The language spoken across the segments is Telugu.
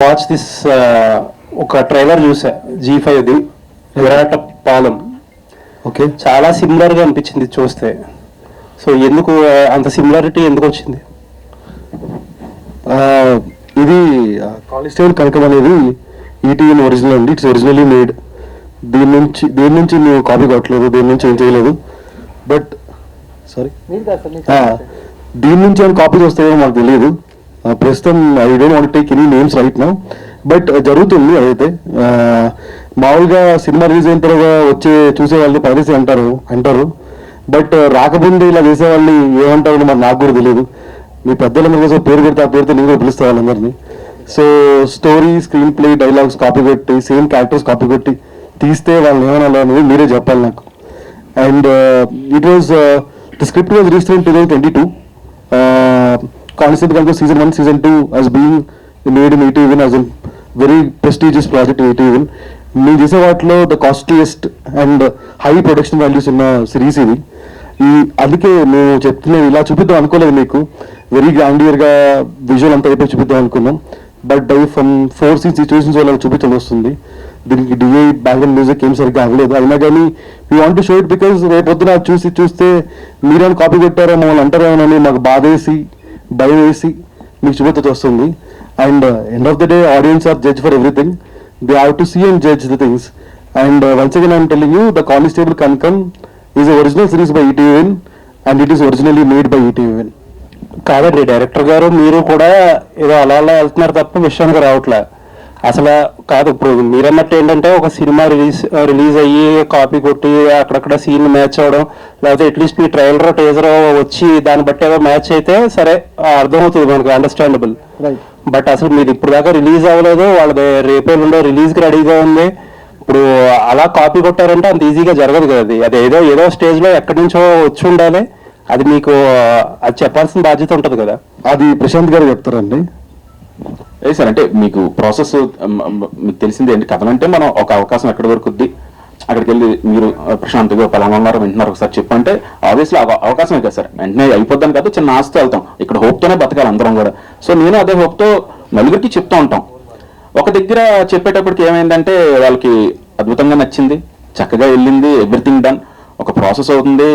వాచ్ దిస్ ఒక ట్రైలర్ చూసా G5ది విరాట పాలెం. ఓకే, చాలా సిమిలర్గా అనిపించింది చూస్తే. సో ఎందుకు అంత సిమిలారిటీ ఎందుకు వచ్చింది? ఇది కానిస్టేబుల్ కనకం అనేది ఈటీవీ ఒరిజినల్ అండి. It's originally made. దేని నుంచి మేము కాపీ కొట్టలేదు, దేని నుంచి ఏం చేయలేదు. బట్ సారీ, దీని నుంచి ఏమైనా కాపీస్ వస్తాయో మాకు తెలియదు. ప్రస్తుతం I don't want take any names right now. But జరుగుతుంది అదైతే. మామూలుగా సినిమా రిలీజ్ అయిన తర్వాత చూసే వాళ్ళని పైరసీ అంటారు. బట్ రాకముందు ఇలా చేసే వాళ్ళని ఏమంటారో మరి నాకు కూడా తెలియదు. మీ పెద్దలందరికీ పేరు పెడితే ఆ పేరుతో నేను కూడా పిలుస్తా వాళ్ళందరినీ. So story, screen play, dialogues copy కొట్టి, సేమ్ క్యారెక్టర్స్ కాపీ కొట్టి తీస్తే వాళ్ళని ఏమన్నా అనేది మీరే చెప్పాలి నాకు. And it was the script was released in 2022. Concept Kanko season 1, season 2 as being made in ETV as a very prestigious project in ETV. మేము చేసే వాటిలో the costliest and high production values ఉన్న సిరీస్ ఇది. అందుకే మేము చెప్తున్నాం, ఇలా చూపిద్దాం అనుకోలేదు మీకు. వెరీ గ్రాండియర్గా విజువల్ అంతా అయిపోయి చూపిద్దాం అనుకున్నాం. బట్ ఫ్రమ్ 4 scenes సిచ్యువేషన్స్ వల్ల చూపించాల్సి వస్తుంది. దీనికి డిఐ బ్యాక్గ్రౌండ్ మ్యూజిక్ ఏం సరిగ్గా అవ్వలేదు. అయినా కానీ we want to show it because రేపు పొద్దున చూస్తే మీరేమైనా కాపీ కొట్టారో మమ్మల్ని అంటారేమోనని మాకు బాధేసి భయం వేసి మీకు చూపించాల్సి వస్తుంది. And end of the day audience are judge for everything. They have to see and judge the things. And once again I'm telling you, the constable Kanakam is original series by ETV and it is originally made by ETV. కాదండి, డైరెక్టర్ గారు మీరు కూడా ఏదో అలా వెళ్తున్నారు తప్ప విషయానికి రావట్లే అసలు. కాదు, ఇప్పుడు మీరన్నట్టు ఏంటంటే ఒక సినిమా రిలీజ్ అయ్యి కాపీ కొట్టి అక్కడక్కడ సీన్ మ్యాచ్ అవ్వడం, లేకపోతే అట్లీస్ట్ మీ ట్రైలర్ టేజర్ వచ్చి దాన్ని బట్టి ఏదో మ్యాచ్ అయితే సరే అర్థమవుతుంది మనకు, అండర్స్టాండబుల్. బట్ అసలు మీరు ఇప్పుడు దాకా రిలీజ్ అవ్వలేదు, వాళ్ళది రేపే ఉండే రిలీజ్కి రెడీగా ఉంది. ఇప్పుడు అలా కాపీ కొట్టారంటే అంత ఈజీగా జరగదు కదా. అది ఏదో స్టేజ్లో ఎక్కడి నుంచో వచ్చి ఉండాలి. అది మీకు అది చెప్పాల్సిన బాధ్యత ఉంటుంది కదా. అది ప్రశాంత్ గారు చెప్తారండి. ఏ సార్, అంటే మీకు ప్రాసెస్ మీకు తెలిసింది ఏంటి? కథ అంటే మనం ఒక అవకాశం ఎక్కడి వరకు ఉంది, అక్కడికి వెళ్ళి మీరు ప్రశాంత్గా పలానారు వింటున్నారు ఒకసారి చెప్పంటే ఆబ్వియస్లీ అవకాశమే కదా సార్. వెంటనే అయిపోద్దాం కదా, చిన్న ఆశతో వెళ్తాం. ఇక్కడ హోప్తోనే బతకాలి అందరం కూడా. సో నేను అదే హోప్తో నలుగురికి చెప్తూ ఉంటాం. ఒక దగ్గర చెప్పేటప్పటికి ఏమైందంటే వాళ్ళకి అద్భుతంగా నచ్చింది, చక్కగా వెళ్ళింది, ఎవ్రీథింగ్ డన్. ఒక ప్రాసెస్ అవుతుంది,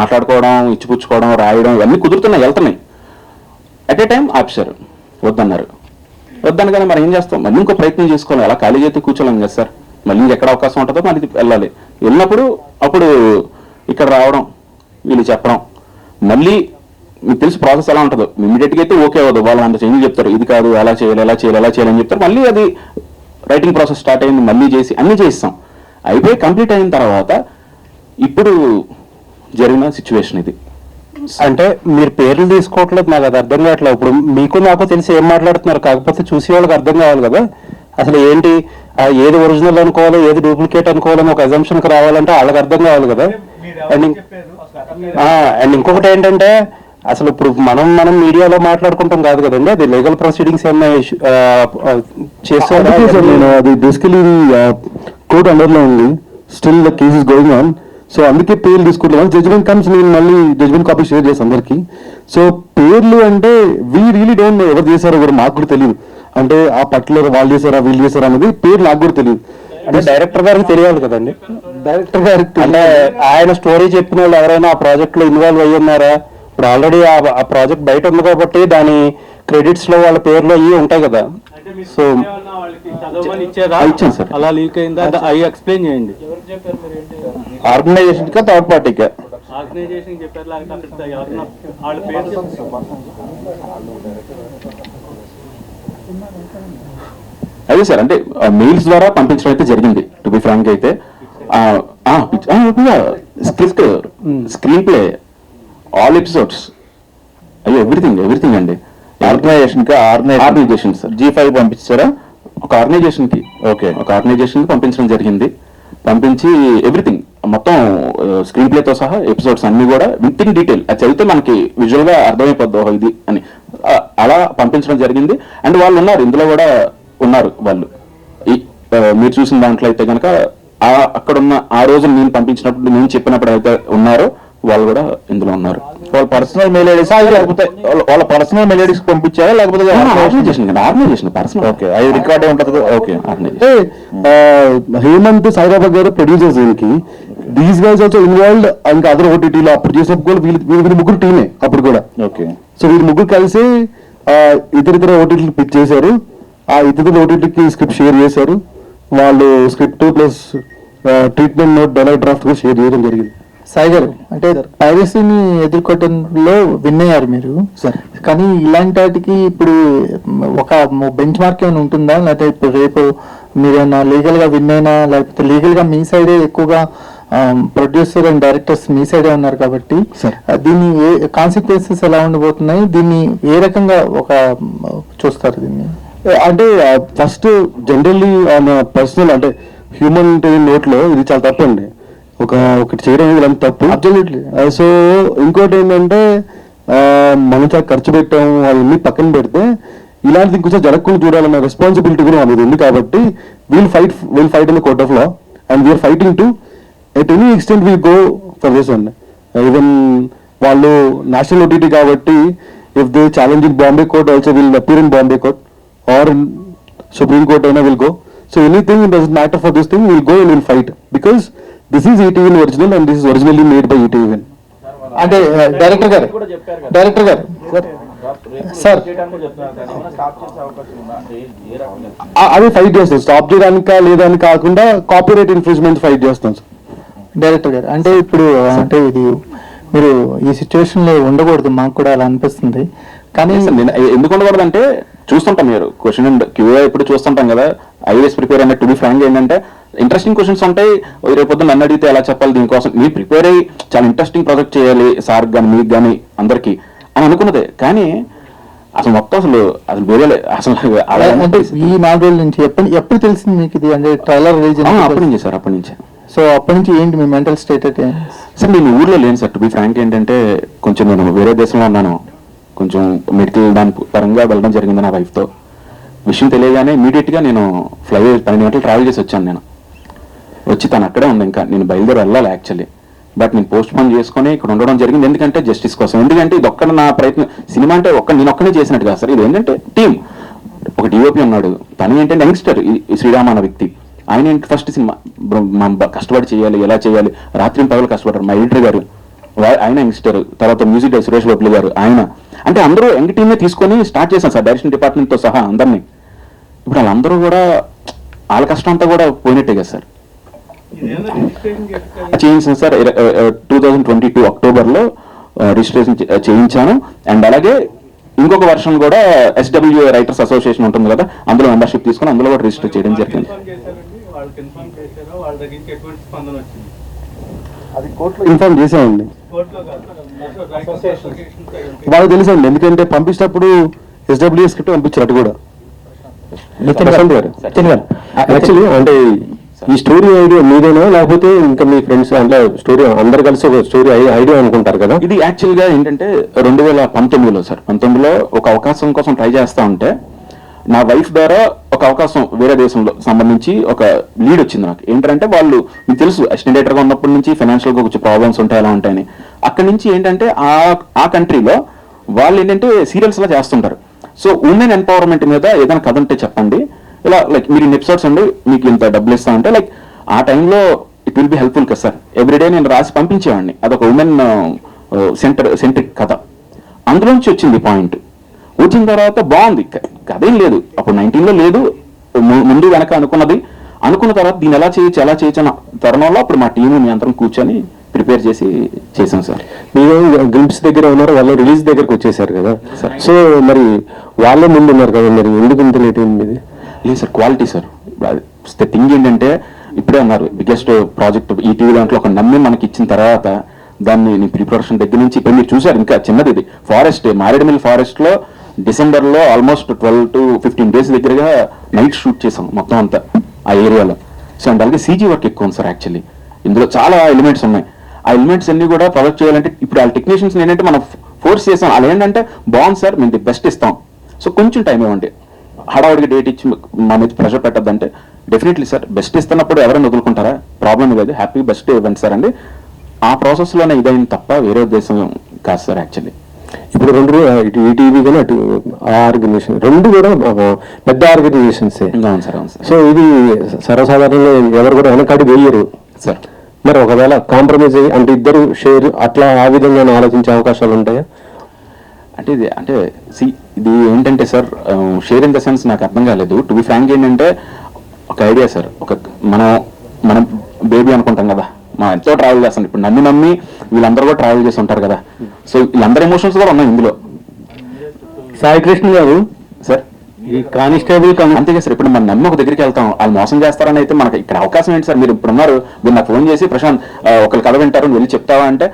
మాట్లాడుకోవడం, ఇచ్చిపుచ్చుకోవడం, రాయడం ఇవన్నీ కుదురుతున్నాయి, వెళ్తున్నాయి. అట్ ఏ టైం ఆఫీసర్ వద్దనగానే మరి ఏం చేస్తాం? మళ్ళీ ఇంకో ప్రయత్నం చేసుకోవాలి. అలా ఖాళీ చేతి కూర్చోలేం కదా సార్. మళ్ళీ ఎక్కడ అవకాశం ఉంటుందో మళ్ళీ వెళ్ళాలి. వెళ్ళినప్పుడు అప్పుడు ఇక్కడ రావడం, వీళ్ళు చెప్పడం, మళ్ళీ మీకు తెలిసి ప్రాసెస్ ఎలా ఉంటుందో. ఇమీడియట్గా అయితే ఓకే అవ్వదు. వాళ్ళు అంత చేంజ్ చెప్తారు, ఇది కాదు, ఎలా చేయాలి అని చెప్తారు. మళ్ళీ అది రైటింగ్ ప్రాసెస్ స్టార్ట్ అయింది, మళ్ళీ చేసి అన్నీ చేయిస్తాం. అయిపోయి కంప్లీట్ అయిన తర్వాత ఇప్పుడు జరిగిన సిచ్యువేషన్ ఇది. అంటే మీరు పేర్లు తీసుకోవట్లేదు, నాకు అది అర్థం కావట్లేదు. ఇప్పుడు మీకు నాకు తెలిసి ఏం మాట్లాడుతున్నారు, కాకపోతే చూసే వాళ్ళకి అర్థం కావాలి కదా. అసలు ఏంటి, ఏది ఒరిజినల్ అనుకోవాలి, ఏది డూప్లికేట్ అనుకోవాలని ఒక అజంప్షన్కి రావాలంటే వాళ్ళకి అర్థం కావాలి కదా. అండ్ ఇంకొకటి ఏంటంటే అసలు ఇప్పుడు మనం మీడియాలో మాట్లాడుకుంటాం కాదు కదండి, అది లీగల్ ప్రొసీడింగ్స్ ఏమైనా చేస్తే నేను అది బేసికలీ కోర్ట్ అండర్లో ఉంది. Still the case is going on. So అందుకే పేర్లు తీసుకుంటున్నాను. జడ్జ్మెంట్ కమ్స్, నేను మళ్ళీ జడ్జ్మెంట్ కాపీ షేర్ చేస్తాను అందరికి. సో పేర్లు అంటే వీ రియలీ డోంట్ నో ఎవరు చేశారో కూడా మాకు కూడా తెలియదు. అంటే ఆ పర్టికులర్ వాళ్ళు చేశారా వీళ్ళు చేశారా అనేది పేరు నాకు కూడా తెలియదు. అంటే డైరెక్టర్ గారికి తెలియాలి కదండి. డైరెక్టర్ గారికి అంటే ఆయన స్టోరీ చెప్పిన వాళ్ళు ఎవరైనా ఆ ప్రాజెక్ట్ లో ఇన్వాల్వ్ అయ్యి ఉన్నారా? ఇప్పుడు ఆల్రెడీ ఆ ప్రాజెక్ట్ బయట ఉంది కాబట్టి దాని క్రెడిట్స్ లో వాళ్ళ పేర్లు అయ్యి ఉంటాయి కదా. సో ఇచ్చాను సార్. అలా లీక్ అయిందా అవి ఎక్స్ప్లెయిన్ చేయండి. ఆర్గనైజేషన్ కా థర్డ్ పార్టీకా? ఆర్గనైజేషన్ చెప్పారు. అదే సార్, అంటే మెయిల్స్ ద్వారా పంపించడం అయితే జరిగింది. టు బి ఫ్రాంక్ అయితే script, screenplay, all episodes, అయ్యో ఎవ్రీథింగ్ అండి. Organisation sir. G5 పంపించారా? ఒక ఆర్గనైజేషన్కి పంపించడం జరిగింది. పంపించి ఎవ్రీథింగ్ మొత్తం స్క్రీన్ ప్లేతో సహా ఎపిసోడ్స్ అన్ని కూడా విత్ ఇన్ డీటెయిల్ అది చదివితే మనకి విజువల్గా అర్థమైపోద్ది ఇది అని అలా పంపించడం జరిగింది. అండ్ వాళ్ళు ఉన్నారు, ఇందులో కూడా ఉన్నారు వాళ్ళు. మీరు చూసిన దాంట్లో అయితే కనుక అక్కడున్న ఆ రోజు నేను పంపించినప్పుడు, నేను చెప్పినప్పుడు అయితే ఉన్నారో వాళ్ళు కూడా ఇందులో ఉన్నారు. వాళ్ళ పర్సనల్ మెయిల్ ఐడీస్ లేకపోతే వాళ్ళ పర్సనల్ మెయిల్ ఐడీస్ పంపించారా లేకపోతే ఆర్గనైజేషన్ పర్సనల్ ఓకే అది రికార్డ్ ఉంటుంది ఓకే అంటే హేమంత్ సాయిబాబా గారు ప్రొడ్యూసర్స్ దీనికి, దీస్ గైస్ ఆల్సో ఇన్వాల్వ్డ్ ఇంకా అదర్ ఓటీటీలో అప్పుడు చేసినప్పుడు కూడా వీళ్ళు ముగ్గురు టీమే అప్పుడు కూడా. ఓకే సో వీళ్ళు ముగ్గురు కలిసి ఇతర ఓటీటీలు పిచ్ చేశారు, ఆ ఇతర ఓటీటీకి స్క్రిప్ట్ షేర్ చేశారు, వాళ్ళు script plus treatment note Delight draft కూడా షేర్ చేయడం జరిగింది. సాయి గారు, అంటే పైరసీని ఎదుర్కోవడంలో విన్ అయ్యారు మీరు సార్. కానీ ఇలాంటి వాటికి ఇప్పుడు ఒక బెంచ్ మార్క్ ఏమైనా ఉంటుందా, లేకపోతే ఇప్పుడు రేపు మీరేమైనా లీగల్ గా విన్ అయినా, లేకపోతే లీగల్ గా మీ సైడే ఎక్కువగా ప్రొడ్యూసర్ అండ్ డైరెక్టర్స్ మీ సైడే ఉన్నారు కాబట్టి సార్. దీన్ని కాన్సిక్వెన్సెస్ ఎలా ఉండబోతున్నాయి, దీన్ని ఏ రకంగా ఒక చూస్తారు దీన్ని? అంటే ఫస్ట్ జనరల్లీ పర్సనల్ అంటే హ్యూమన్ నోట్ లో ఇది చాలా తప్పు అండి, ఒకటి చేయడం అనేది అంత తప్పు. అబ్జల్యూట్లీ. సో ఇంకోటి ఏంటంటే మనం చాలా ఖర్చు పెట్టాం వాళ్ళని పక్కన పెడితే ఇలాంటిది ఇంకొంచెం జరగకుండా చూడాలన్న రెస్పాన్సిబిలిటీ కూడా మనది ఉంది కాబట్టి will fight in the court of law and we are fighting to at any extent we go for this one. Even వాళ్ళు నేషనల్ ఓటీటీ కాబట్టి if they challenge in Bombay court also will appear in Bombay court or in supreme court అయినా will go. So anything it doesn't matter for this thing will go and will fight because this is ETV original and this is originally made by ETV. అంటే డైరెక్టర్ గారు సార్ అది ఫైట్ చేస్తాం, స్టాప్ చేయడానికా లేదా అని కాకుండా కాపీరైట్ ఇన్ఫ్రింజ్మెంట్ ఫైట్ చేస్తాం సార్. డైరెక్టర్ గారు, అంటే ఇప్పుడు అంటే ఇది మీరు ఈ సిచ్యువేషన్ లో ఉండకూడదు, మాకు కూడా అలా అనిపిస్తుంది. కానీ ఎందుకు ఉండకూడదు అంటే చూస్తుంటాం, మీరు క్వశ్చన్ అండ్ క్యూఏ ఇప్పుడు చూస్తుంటాం కదా, ఐఏఎస్ ప్రిపేర్ అంటే టు బి ఫ్రాంక్ ఏంటంటే ఇంట్రెస్టింగ్ క్వశ్చన్స్ ఉంటాయి. రేపొద్దు నన్ను అడిగితే ఎలా చెప్పాలి, దీనికోసం మీరు ప్రిపేర్ అయ్యి చాలా ఇంట్రెస్టింగ్ ప్రాజెక్ట్ చేయాలి సార్ కానీ మీకు కానీ అందరికీ అని అనుకున్నదే, కానీ అసలు మొత్తం అసలు వేరే అసలు అంటే ఈ 4 రోజుల నుంచి ఎప్పుడు తెలిసింది మీకు ఇది? అంటే ట్రైలర్ రిలీజ్ అప్పటి నుంచి సార్, అప్పటి నుంచే. సో అప్పటి నుంచి ఏంటి మీ మెంటల్ స్టేట్ అయితే? సార్ నేను ఊర్లో లేను సార్, టు బి ఫ్రాంక్ ఏంటంటే కొంచెం నేను వేరే దేశంలో ఉన్నాను, కొంచెం మెడికల్ దాని పరంగా వెళ్ళడం జరిగింది నా వైఫ్తో. విషయం తెలియగానే ఇమీడియట్గా నేను 12 గంటలు ట్రావెల్ చేసి వచ్చాను. నేను వచ్చి తను అక్కడే ఉంది, ఇంకా నేను బయలుదేరి వెళ్ళాలి యాక్చువల్లీ, బట్ నేను పోస్ట్ పోన్ చేసుకొని ఇక్కడ ఉండడం జరిగింది. ఎందుకంటే జస్టిస్ కోసం, ఎందుకంటే ఇది ఒక్కడ నా ప్రయత్నం. సినిమా అంటే నేను ఒక్కనే చేసినట్టు కాదు సార్, ఇది ఏంటంటే టీం. ఒక డిఓపి ఉన్నాడు, తను ఏంటంటే యంగ్స్టర్, ఈ శ్రీరామ్ అన్న వ్యక్తి. ఆయన ఏంటి ఫస్ట్ సినిమా కష్టపడి చేయాలి, ఎలా చేయాలి, రాత్రి పగలు కష్టపడ్డారు. మా ఎడిటర్ గారు ఆయన యంగ్స్టర్, తర్వాత మ్యూజిక్ డైరెక్టర్ సురేష్ బబ్లు గారు ఆయన, అంటే అందరూ యంగ్ టీమే తీసుకొని స్టార్ట్ చేశాను సార్, డైరెక్షన్ డిపార్ట్మెంట్తో సహా అందరినీ. ఇప్పుడు వాళ్ళందరూ కూడా వాళ్ళ కష్టం అంతా కూడా పోయినట్టే కదా సార్. చేయించాను సార్ 2022 అక్టోబర్లో రిజిస్ట్రేషన్ చేయించాను. అండ్ అలాగే ఇంకొక వర్షన్ కూడా SWA రైటర్స్ అసోసియేషన్ ఉంటుంది కదా, అందులో మెంబర్షిప్ తీసుకొని అందులో కూడా రిజిస్టర్ చేయడం జరిగింది. అది కోర్టులో ఇన్ఫార్మ్ చేసామండి, వాళ్ళకి తెలుసండి, ఎందుకంటే పంపించినప్పుడు SWA స్క్రిప్ట్ పంపించారు అటు కూడా. యాక్చువల్లీ అంటే ఈ స్టోరీ ఐడియా మీదేనా లేకపోతే ఇంకా మీ ఫ్రెండ్స్ అంటే స్టోరీ అందరు కలిసి ఒక స్టోరీ ఐడియా అనుకుంటారు కదా? ఇది యాక్చువల్గా ఏంటంటే 2019లో సార్, 19లో ఒక అవకాశం కోసం ట్రై చేస్తా ఉంటే నా వైఫ్ ద్వారా ఒక అవకాశం వేరే దేశంలో సంబంధించి ఒక లీడ్ వచ్చింది నాకు. ఏంటంటే వాళ్ళు మీకు తెలుసు అసిస్టెంట్ డైరెక్టర్గా ఉన్నప్పటి నుంచి ఫైనాన్షియల్గా కొంచెం ప్రాబ్లమ్స్ ఉంటాయి, ఎలా ఉంటాయని. అక్కడి నుంచి ఏంటంటే ఆ కంట్రీలో వాళ్ళు ఏంటంటే సీరియల్స్లా చేస్తుంటారు. సో ఉమెన్ ఎంపవర్మెంట్ మీద ఏదైనా కథ ఉంటే చెప్పండి, ఇలా లైక్ మీరు ఇన్ని ఎపిసోడ్స్ అండి మీకు ఇంత డబ్బులు ఇస్తా అంటే లైక్ ఆ టైంలో ఇట్ విల్ బి హెల్ప్ఫుల్ కదా సార్. ఎవ్రీడే నేను రాసి పంపించేవాడిని, అదొక ఉమెన్ సెంట్రిక్ కథ. అందులోంచి వచ్చింది పాయింట్. వచ్చిన తర్వాత బాగుంది, కథ ఏం లేదు అప్పుడు 19లో లేదు, ముందు వెనక అనుకున్న తర్వాత దీన్ని ఎలా చేయొచ్చు అన్న తరుణంలో అప్పుడు మా టీము మీ అందరం కూర్చొని ప్రిపేర్ చేసాం సార్. మీరు గ్లింప్స్ దగ్గర ఉన్నారు, వాళ్ళు రిలీజ్ దగ్గరకు వచ్చేసారు కదా సార్. సో మరి వాళ్ళే ముందు ఉన్నారు కదా, మరి ఎందుకు ఇంత లేట్ అయింది? లేదు సార్, క్వాలిటీ సార్. థింగ్ ఏంటంటే ఇప్పుడే అన్నారు బిగ్గెస్ట్ ప్రాజెక్ట్ ఈ టీవీ దాంట్లో ఒక నమ్మి మనకి ఇచ్చిన తర్వాత దాన్ని ప్రీ ప్రొడక్షన్ దగ్గర నుంచి ఇప్పుడు మీరు చూసారు, ఇంకా చిన్నది ఇది ఫారెస్ట్, మారేడుమిల్ ఫారెస్ట్లో డిసెంబర్లో ఆల్మోస్ట్ 12 to 15 days దగ్గరగా నైట్ షూట్ చేసాం మొత్తం అంతా ఆ ఏరియాలో. సో అండ్ అలాగే CG వర్క్ ఎక్కువ ఉంది సార్. యాక్చువల్లీ ఇందులో చాలా ఎలిమెంట్స్ ఉన్నాయి, ఆ ఎలిమెంట్స్ అన్ని కూడా ప్రొడక్ట్ చేయాలంటే ఇప్పుడు వాళ్ళ టెక్నీషియన్స్ ఏంటంటే మనం ఫోర్స్ చేసాం. అలా ఏంటంటే బాగుంది సార్ మేము ది బెస్ట్ ఇస్తాం, సో కొంచెం టైం ఇవ్వండి, హడావుడికి డేట్ ఇచ్చి మా మీద ప్రెషర్ పెట్టద్దంటే డెఫినెట్లీ సార్ బెస్ట్ ఇస్తున్నప్పుడు ఎవరైనా వదులుకుంటారా? ప్రాబ్లం లేదు, హ్యాపీ బెస్ట్ ఇవ్వండి సార్ అండి. ఆ ప్రాసెస్లోనే ఇదైంది తప్ప వేరే ఉద్దేశం కాదు సార్ యాక్చువల్లీ. ఇప్పుడు రెండు ఇటు ఈటీవీ కానీ అటు ఆ ఆర్గనైజేషన్ రెండు కూడా పెద్ద ఆర్గనైజేషన్సే. అవును సార్, అవును సార్. సో ఇది సర్వసాధారణంగా ఎవరు కూడా వెనకాడి వేయరు సార్ మరి ఒకవేళ కాంప్రమైజ్ అయ్యి అంటే ఇద్దరు షేర్ అట్లా ఆ విధంగా ఆలోచించే అవకాశాలు ఉంటాయా? అంటే ఇది ఏంటంటే sir, share in the sense నాకు అర్థం కాలేదు. టు బి ఫ్రాంక్ ఏంటంటే ఒక ఐడియా సార్, మనం బేబీ అనుకుంటాం కదా, మనం ఎంతో ట్రావెల్ చేస్తాం. ఇప్పుడు నన్ను నమ్మి వీళ్ళందరూ కూడా ట్రావెల్ చేసి ఉంటారు కదా. సో వీళ్ళందరూ ఎమోషన్స్ కూడా ఉన్నాయి ఇందులో. సాయికృష్ణ గారు సార్ ఈ కానిస్టేబుల్ అంతేగా సార్, ఇప్పుడు మనం నమ్మి ఒక దగ్గరికి వెళ్తాం, వాళ్ళు మోసం చేస్తారని అయితే మనకి ఇక్కడ అవకాశం ఏంటి సార్? మీరు ఇప్పుడు ఉన్నారు, మీరు నాకు ఫోన్ చేసి ప్రశాంత్ ఒకళ్ళు కథ వింటారు, వెళ్ళి చెప్తావా అంటే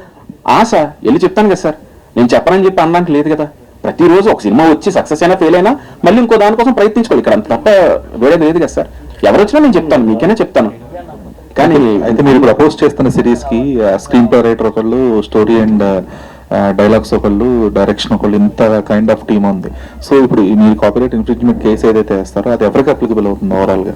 ఆశ వెళ్ళి చెప్తాను కదా సార్. నేను చెప్పనని చెప్పి అనడానికి లేదు కదా. ప్రతిరోజు ఒక సినిమా వచ్చి సక్సెస్ అయినా ఫెయిల్ అయినా మళ్ళీ ఇంకో దానికోసం ప్రయత్నించుకోవాలి. ఇక్కడ తప్ప వేరేది లేదు కదా సార్. ఎవరు వచ్చినా నేను చెప్తాను, మీకైనా చెప్తాను. కానీ అయితే మీరు ఇప్పుడు అపోజ్ చేస్తున్న సిరీస్ కి స్క్రీన్ ప్లే రైటర్ ఒకళ్ళు, స్టోరీ అండ్ డైలాగ్స్ ఒకళ్ళు, డైరెక్షన్ ఒకళ్ళు, ఇంత కైండ్ ఆఫ్ టీమ్ ఉంది. సో ఇప్పుడు మీరు కాపీరైట్ ఇన్ఫ్రింజ్మెంట్ కేసు ఏదైతే వేస్తారో అది ఎవరికి అప్లికబుల్ అవుతుంది ఓవరాల్ గా?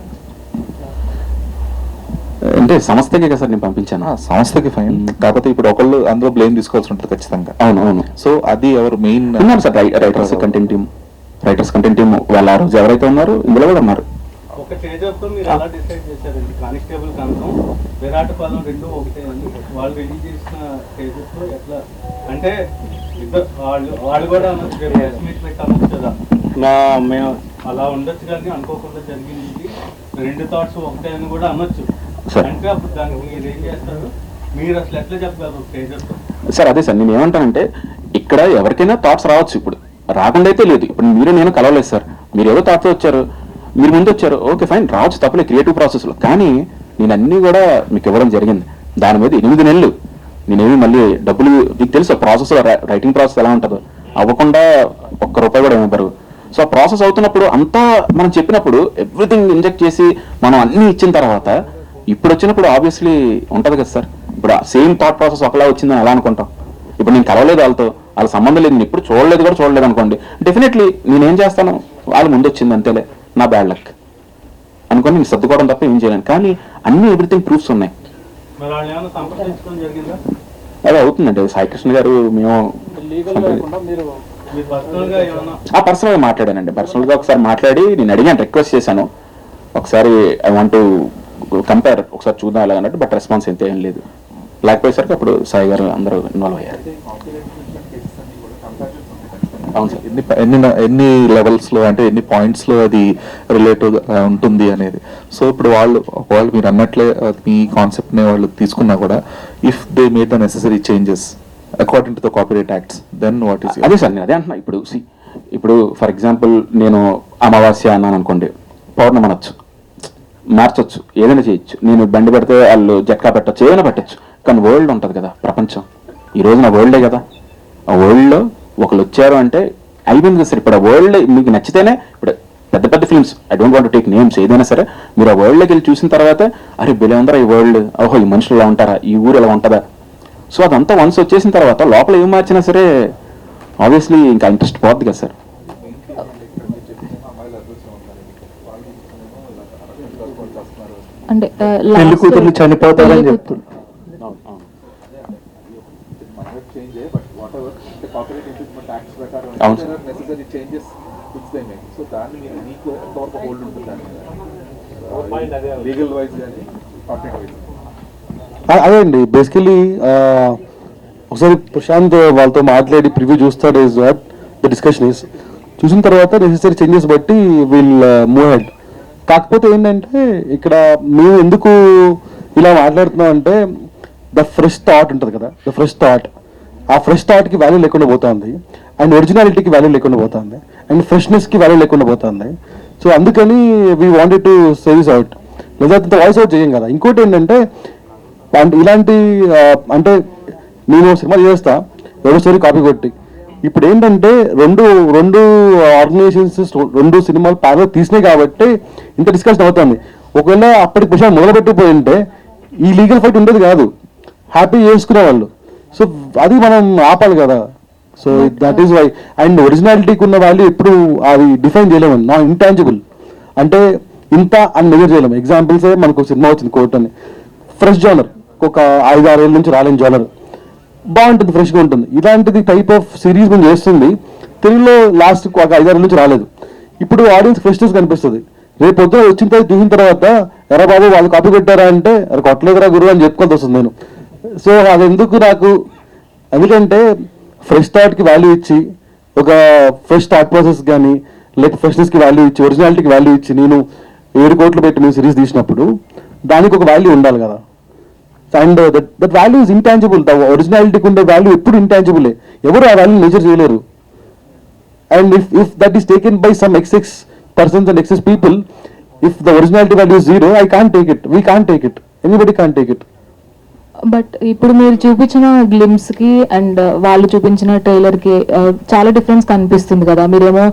అంటే సంస్థకే కదా సార్ నేను పంపించాను. సంస్థకి ఫైన్, కాకపోతే ఇప్పుడు ఒకళ్ళు అందులో బ్లేమ్ తీసుకోవాల్సి ఉంటుంది ఖచ్చితంగా. అవును అవును. సో అది ఎవరు మెయిన్ ఉన్నారు సార్, రైటర్స్ కంటెంట్ టీమ్ వాళ్ళు ఆ రోజు ఎవరైతే ఉన్నారో ఇందులో కూడా ఉన్నారు. ఒక తేజస్తో మీరు ఎలా డిసైడ్ చేశారండి? కానిస్టేబుల్ కనుక విరాట్ పదం రెండు ఒకటే అని వాళ్ళు రిలీజ్ చేసిన తేజస్తో ఎట్లా అంటే ఇద్దరు వాళ్ళు కూడా అనొచ్చు కదా, మేము అలా ఉండొచ్చు కానీ అనుకోకుండా జరిగింది, రెండు థాట్స్ ఒకటే అని కూడా అనొచ్చు. అంటే అప్పుడు దానికి మీరు ఏం చేస్తారు? మీరు అసలు ఎట్లా చెప్పగలరు తేజస్తో? సార్ అదే సార్, నేను ఏమంటానంటే ఇక్కడ ఎవరికైనా థాట్స్ రావచ్చు, ఇప్పుడు రాకుండా అయితే లేదు. ఇప్పుడు మీరు నేను కలవలేదు సార్, మీరు ఏదో థాట్స్ వచ్చారు, మీరు ముందు వచ్చారు, ఓకే ఫైన్, రావచ్చు తప్పలేదు క్రియేటివ్ ప్రాసెస్లో. కానీ నేను అన్నీ కూడా మీకు ఇవ్వడం జరిగింది. దాని మీద 8 నెలలు నేనేమి మళ్ళీ డబ్బులు, మీకు తెలుసు ప్రాసెస్లో రైటింగ్ ప్రాసెస్ ఎలా ఉంటుందో, అవ్వకుండా ₹1 కూడా ఏమివ్వరు. సో ఆ ప్రాసెస్ అవుతున్నప్పుడు అంతా మనం చెప్పినప్పుడు ఎవ్రీథింగ్ ఇంజెక్ట్ చేసి మనం అన్నీ ఇచ్చిన తర్వాత ఇప్పుడు వచ్చినప్పుడు ఆబ్వియస్లీ ఉంటుంది కదా సార్. ఇప్పుడు సేమ్ థాట్ ప్రాసెస్ ఒకలా వచ్చిందని ఎలా అనుకుంటాం? ఇప్పుడు నేను కలవలేదు వాళ్ళతో, వాళ్ళ సంబంధం లేదు, నేను ఇప్పుడు చూడలేదు అనుకోండి, డెఫినెట్లీ నేనేం చేస్తాను, వాళ్ళు ముందు వచ్చింది అంతేలే, నా బ్యాడ్ లక్ అనుకొని నేను సర్దుకోవడం తప్ప ఏం చేయలేను. కానీ అన్ని ఎవ్రీథింగ్ ప్రూఫ్స్ ఉన్నాయి. అదే అవుతుందండి. సాయికృష్ణ గారు మేము పర్సనల్గా మాట్లాడానండి. పర్సనల్గా ఒకసారి మాట్లాడి నేను అడిగాను, రిక్వెస్ట్ చేశాను, ఒకసారి ఐ వాంట్ టు కంపేర్, ఒకసారి చూద్దాం అలా అన్నట్టు. బట్ రెస్పాన్స్ ఎంత ఏం లేదు. లేకపోయేసరికి అప్పుడు సాయి గారు అందరూ ఇన్వాల్వ్ అయ్యారు. అవును సార్, ఎన్ని లెవెల్స్ లో అంటే ఎన్ని పాయింట్స్ లో అది రిలేటివ్ ఉంటుంది అనేది. సో ఇప్పుడు ఒకవేళ మీరు అన్నట్లే మీ కాన్సెప్ట్ ని వాళ్ళు తీసుకున్నా కూడా, if they made the necessary changes according to the copyright acts, then what is? అదే సార్ నేను అదే అంటున్నా. ఇప్పుడు ఫర్ ఎగ్జాంపుల్ నేను అమావాస్య అన్నాను అనుకోండి, పౌర్ణమి అనొచ్చు, మార్చొచ్చు, ఏదైనా చేయొచ్చు. నేను బండి పెడితే వాళ్ళు జట్కా పెట్టచ్చు, ఏదైనా పెట్టచ్చు. కానీ వరల్డ్ ఉంటుంది కదా, ప్రపంచం ఈ రోజు నా వరల్డే కదా. ఆ వరల్డ్లో ఒకళ్ళు వచ్చారు అంటే అయిపోయింది కదా సార్. ఇప్పుడు ఆ వరల్డ్ మీకు నచ్చితేనే, ఇప్పుడు పెద్ద films, I don't want to take names, ఏదైనా సరే మీరు ఆ వరల్డ్లోకి వెళ్ళి చూసిన తర్వాత అరే బిలే ఉందరా ఈ వరల్డ్, ఓహో ఈ మనుషులు ఇలా ఉంటారా, ఈ ఊరు ఇలా ఉంటుందా. సో అదంతా వన్స్ వచ్చేసిన తర్వాత లోపల ఏం మార్చినా సరే ఆబ్వియస్లీ ఇంకా ఇంట్రెస్ట్ పోద్ది కదా సార్. అంటే పెళ్లి కూతుర్లు చనిపోతారని చెప్తున్నారు. అవును సార్. అదే అండి బేసికలీ ఒకసారి ప్రశాంత్ వాళ్ళతో మాట్లాడి ప్రివ్యూ చూస్తారు. Is what the discussion is. చూసిన తర్వాత నెసెసరీ చేంజెస్ బట్టి విల్ మూవ్ హెడ్. కాకపోతే ఏంటంటే ఇక్కడ మేము ఎందుకు ఇలా మాట్లాడుతున్నాం అంటే ద ఫ్రెష్ థాట్ ఉంటుంది కదా, ద ఫ్రెష్ థాట్, ఆ ఫ్రెష్ థాట్కి వాల్యూ లేకుండా పోతుంది, అండ్ ఒరిజినాలిటీకి వాల్యూ లేకుండా పోతుంది, అండ్ ఫ్రెష్నెస్కి వాల్యూ లేకుండా పోతుంది. సో అందుకని we wanted to save out, లేదా వాయిస్ అవుట్ చేయం కదా. ఇంకోటి ఏంటంటే ఇలాంటి అంటే నేను సినిమా చేస్తా ఎవరో స్టోరీ కాపీ కొట్టి, ఇప్పుడు ఏంటంటే రెండు ఆర్గనైజేషన్స్ రెండు సినిమాలు ప్యారల్ తీసినాయి కాబట్టి ఇంత డిస్కషన్ అవుతుంది. ఒకవేళ అప్పటికి ప్రశాంత్ మొదలుపెట్టిపోయి ఉంటే ఈ లీగల్ ఫైట్ ఉండేది కాదు, హ్యాపీ చేసుకునే వాళ్ళు. సో అది మనం ఆపాలి కదా. So that is why. And ఒరిజినాలిటీకి ఉన్న వాల్యూ ఎప్పుడు అది డిఫైన్ చేయలేము, నా ఇంటాంజిబుల్ అంటే ఇంత అని మెజర్ చేయలేము. ఎగ్జాంపుల్సే మనకు సినిమా వచ్చింది కోర్ట్ అని, ఫ్రెష్ జానర్, ఒక 5-6 ఏళ్ళ నుంచి రాలేని జానర్. బాగుంటుంది, ఫ్రెష్గా ఉంటుంది. ఇలాంటిది టైప్ ఆఫ్ సిరీస్ మేము చేస్తుంది. తెలుగులో లాస్ట్ ఒక 5-6 నుంచి రాలేదు. ఇప్పుడు ఆడియన్స్ ఫ్రెష్నెస్ కనిపిస్తుంది. రేపు పొద్దున వచ్చిన తర్వాత చూసిన తర్వాత ఎరా బాబు వాళ్ళు కాపీ కొట్టారా అంటే అరే కొట్టలేదురా గురువు అని చెప్పుకోవాల్సి వస్తుంది నేను. సో అది ఎందుకు నాకు, ఎందుకంటే ఫ్రెష్ థాట్కి వాల్యూ ఇచ్చి, ఒక ఫ్రెష్ థాట్ ప్రాసెస్ కానీ లేక ఫ్రెష్నెస్కి వాల్యూ ఇచ్చి, ఒరిజినాలిటీకి వాల్యూ ఇచ్చి నేను 7 కోట్లు పెట్టి మేము సిరీస్ తీసినప్పుడు దానికి ఒక వాల్యూ ఉండాలి కదా. And that value is intangible. ఒరిజినాలిటీకి ఉండే వాల్యూ ఎప్పుడు ఇంటాంజిబులే, ఎవరు ఆ వాల్యూ మెజర్ చేయలేరు. And if that is taken by some excess persons and excess people, if the originality value is 0, I can't take it, we can't take it, anybody can't take it. But ఇప్పుడు మీరు చూపించిన గ్లిమ్స్ కి అండ్ వాళ్ళు చూపించిన ట్రైలర్ కి చాలా డిఫరెన్స్ కనిపిస్తుంది కదా. మీరేమో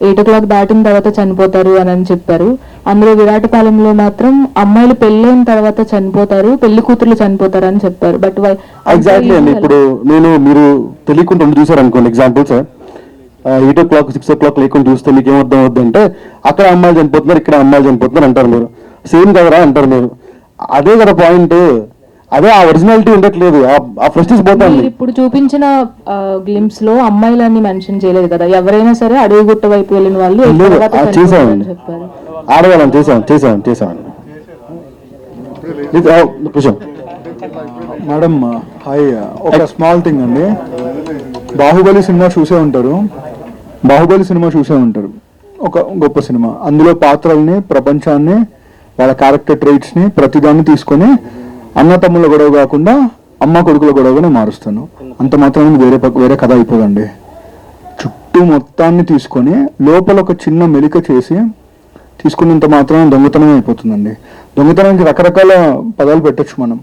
8 o'clock దాటిన తర్వాత చనిపోతారు అని చెప్పారు. అందులో విరాటపాలెంలో మాత్రం అమ్మాయిలు పెళ్ళైన తర్వాత చనిపోతారు, పెళ్లి కూతుర్లు చనిపోతారు అని చెప్పారు. బట్ ఎగ్జాక్ట్లీ అండి. ఇప్పుడు మీరు తెలియకుండా చూసారు అనుకోండి, ఎగ్జాంపుల్స్ 8 o'clock 6 o'clock లేకుండా చూస్తే మీకు ఏమర్థం అవుద్ది అంటే అక్కడ అమ్మాయిలు చనిపోతున్నారు, ఇక్కడ అమ్మాయిలు చనిపోతున్నారు అంటారు మీరు. సేమ్ కదరా అంటారు మీరు. అదే కదా పాయింట్. అదే ఆ ఒరిజినాలిటీ ఉండట్లేదు, ఆ ఫ్రెష్నెస్ పోతుంది. ఇప్పుడు చూపించిన గ్లిమ్స్ లో అమ్మాయిలని మెన్షన్ చేయలేదు కదా. ఎవరైనా సరే అడవి గుట్ట వైపు వెళ్ళిన వాళ్ళు చేసామండి, చెప్పారు. ఆడవాళ్ళని చేసామండి. మేడం హాయ్, ఒక స్మాల్ థింగ్ అండి. బాహుబలి సినిమా చూసే ఉంటారు. ఒక గొప్ప సినిమా. అందులో పాత్రల్ని, ప్రపంచాన్ని, వాళ్ళ క్యారెక్టర్ ట్రైట్స్ని ప్రతిదాన్ని తీసుకొని అన్న తమ్ముళ్ళ గొడవ కాకుండా అమ్మ కొడుకుల గొడవగానే మారుస్తాను. అంత మాత్రం వేరే కథ అయిపోదండి. చుట్టూ మొత్తాన్ని తీసుకొని లోపల ఒక చిన్న మెలిక చేసి తీసుకున్నంత మాత్రం దొంగతనం అయిపోతుందండి. దొంగతనానికి రకరకాల పదాలు పెట్టచ్చు మనం.